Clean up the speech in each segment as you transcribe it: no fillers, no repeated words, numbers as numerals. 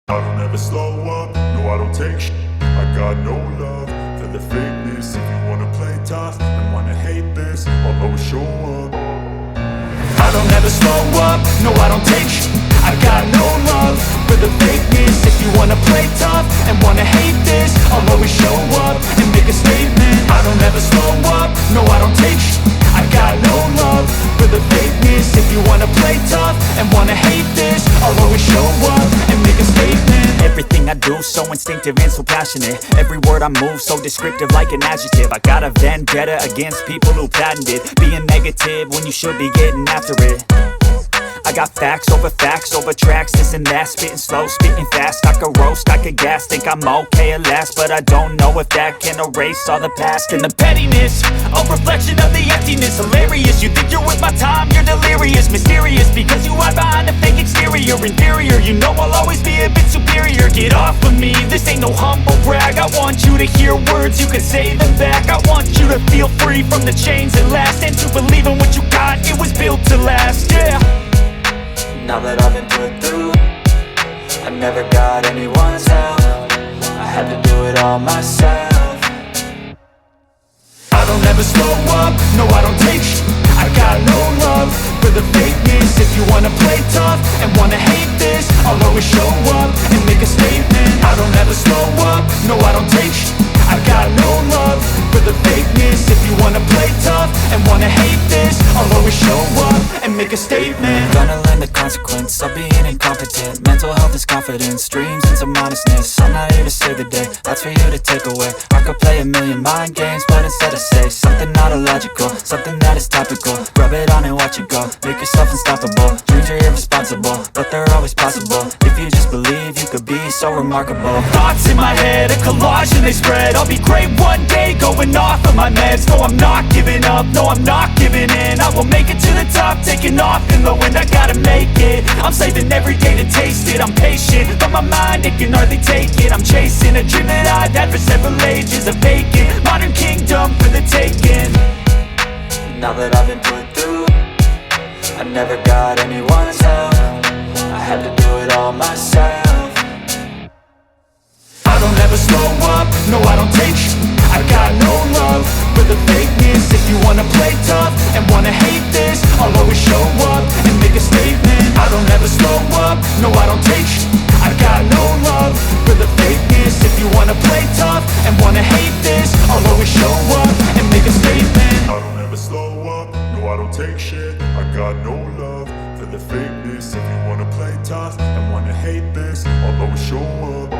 I don't ever slow up, no I don't take shit. I got no love for the fakeness. If you wanna play tough and wanna hate this, I'll always show up. I don't ever slow up, no I don't take shit. I got no love for the fakeness. If you wanna play tough and wanna hate this, I'll always show up and make a statement. I don't ever slow up, no I don't take shit. I got no love for the fakeness. If you wanna play tough and wanna hate this, I'll always show up and make a statement. Everything I do so instinctive and so passionate. Every word I move so descriptive like an adjective. I got a vendetta against people who patented being negative when you should be getting after it. I got facts over tracks, this and that. Spitting slow, spitting fast. I could roast, I could gas. Think I'm okay at last, but I don't know if that can erase all the past. And the pettiness, a reflection of the emptiness. Hilarious, you think you're with my time, you're delirious. Mysterious, because you hide behind a fake exterior. Inferior, you know I'll always be a bit superior. Get off of me, this ain't no humble brag. I want you to hear words, you can say them back. I want you to feel free from the chains that last, and to believe in what you got, it was built to last, yeah. Now that I've been put through, I never got anyone's help. I had to do it all myself. I don't ever slow up, no I don't take shit. I got no love for the fakeness. If you wanna play tough and wanna hate this, I'll always show up and make a statement. I don't ever slow up, no I don't take shit. I got no love for the fakeness. If you wanna play tough and wanna hate this, I'll always show up and make a statement. Gonna learn the consequence of being incompetent. Mental health is confidence, dreams and some honestness. I'm not here to save the day, that's for you to take away. I could play a million mind games, but instead I say something not illogical, something that is topical. Rub it on and watch it go, make yourself unstoppable. Dreams are irresponsible, but they're always possible. If you just believe, you could be so remarkable. Thoughts in my head, a collage and they spread. I'll be great one day, going off of my meds. No, I'm not giving up, no, I'm not giving in. I will make it to the top, taking off in the wind. I gotta make it, I'm saving every day to taste it. I'm patient, but my mind, it can hardly take it. I'm chasing a dream that I've had for several ages. A vacant, modern kingdom for the taking. Now that I've been put through, I never got anyone's help. I had to do it all myself. I don't ever slow up, no I don't take shit. I got no love for the fakeness. If you wanna play tough and wanna hate this, I'll always show up and make a statement. I don't ever slow up, no I don't take shit. I got no love for the fakeness. If you wanna play tough and wanna hate this, I'll always show up and make a statement. I don't ever slow up, no I don't take shit. I got no love for the fakeness. If you wanna play tough and wanna hate this, I'll always show up.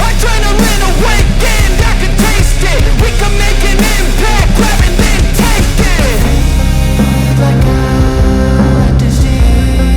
Adrenaline awakened, I can taste it. We can make an impact, grab it then take it. Like a disease.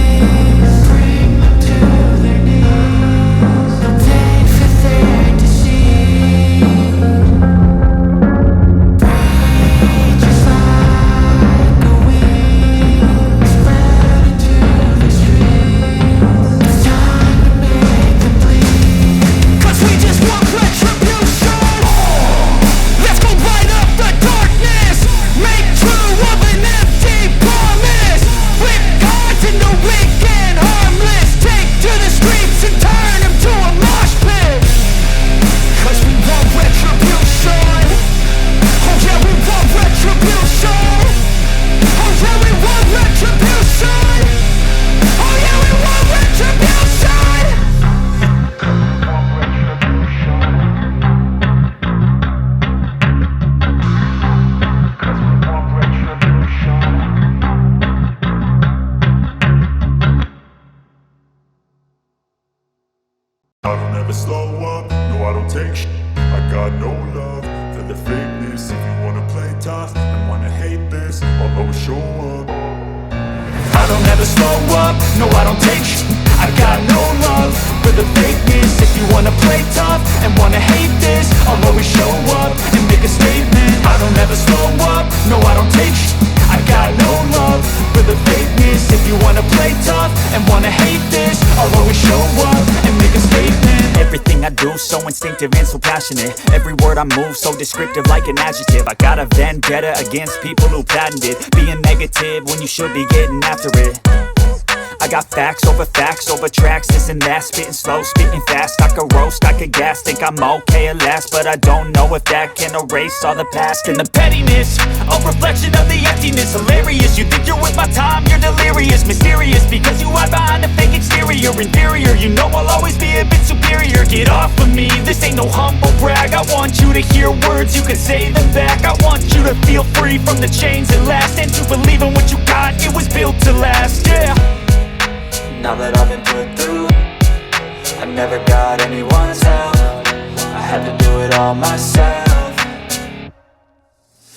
I don't ever slow up, no I don't take sh. I got no love for the fakeness. If you wanna play tough and wanna hate this, I'll always show up. I don't ever slow up, no I don't take sh. I got no love for the fakeness. If you wanna play tough and wanna hate this, I'll always show up and make a statement. I don't ever slow up, no I don't take sh. I got no love for the fakeness. If you wanna play tough and wanna hate this, I'll always show up and make a statement. Everything I do so instinctive and so passionate. Every word I move so descriptive like an adjective. I got a vendetta against people who patented being negative when you should be getting after it. I got facts over tracks, this and that. Spitting slow, speaking fast. I could roast, I could gas. Think I'm okay at last, but I don't know if that can erase all the past. And the pettiness, a reflection of the emptiness. Hilarious, you think you're worth my time, you're delirious. Mysterious, because you hide behind a fake exterior. Inferior, you know I'll always be a bit superior. Get off of me, this ain't no humble brag. I want you to hear words, you can say them back. I want you to feel free from the chains that last, and to believe in what you got, it was built to last, yeah. Now that I've been put through, I never got anyone's help. I had to do it all myself.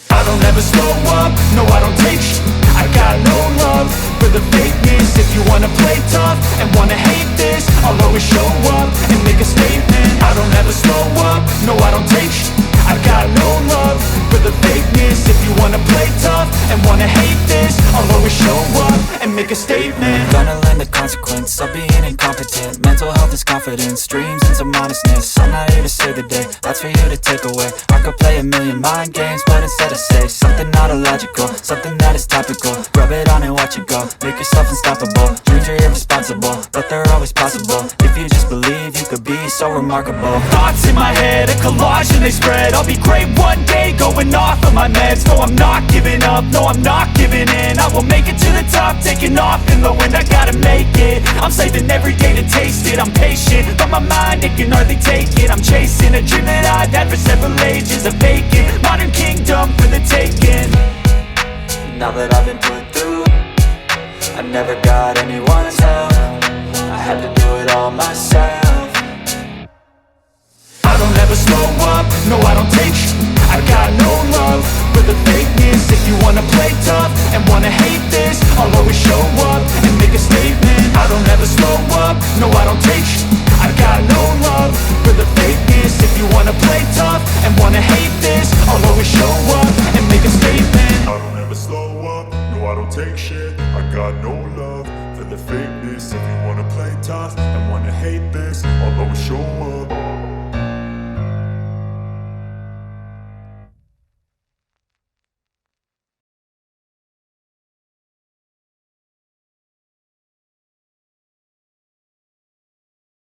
I don't ever slow up, no I don't take sh. I got no love for the fakeness. If you wanna play tough and wanna hate this, I'll always show up and make a statement. I don't ever slow up, no I don't take sh. I got no love for the fakeness. If you wanna play tough and wanna hate this, I'll always show up and make a statement. Gonna learn the consequence of being incompetent. Mental health is confidence, dreams into modestness. I'm not here to save the day, that's for you to take away. I could play a million mind games, but instead I say something not illogical, something that is topical. Rub it on and watch it go, make yourself unstoppable. Dreams are irresponsible, but they're always possible. If you just believe, you could be so remarkable. Thoughts in my head, a collage and they spread. I'll be great one day, going off of my meds. No, I'm not giving up, no, I'm not giving in. I will make it to the top, taking off in the wind. I gotta make it, I'm saving every day to taste it. I'm patient, but my mind, it can hardly take it. I'm chasing a dream that I've had for several ages. A vacant, modern kingdom for the taking. Now that I've been put through, I never got anyone's help. I had to do it all myself. I don't ever slow up, no I don't take sh. I got no love for the fakeness. If you wanna play tough and wanna hate this,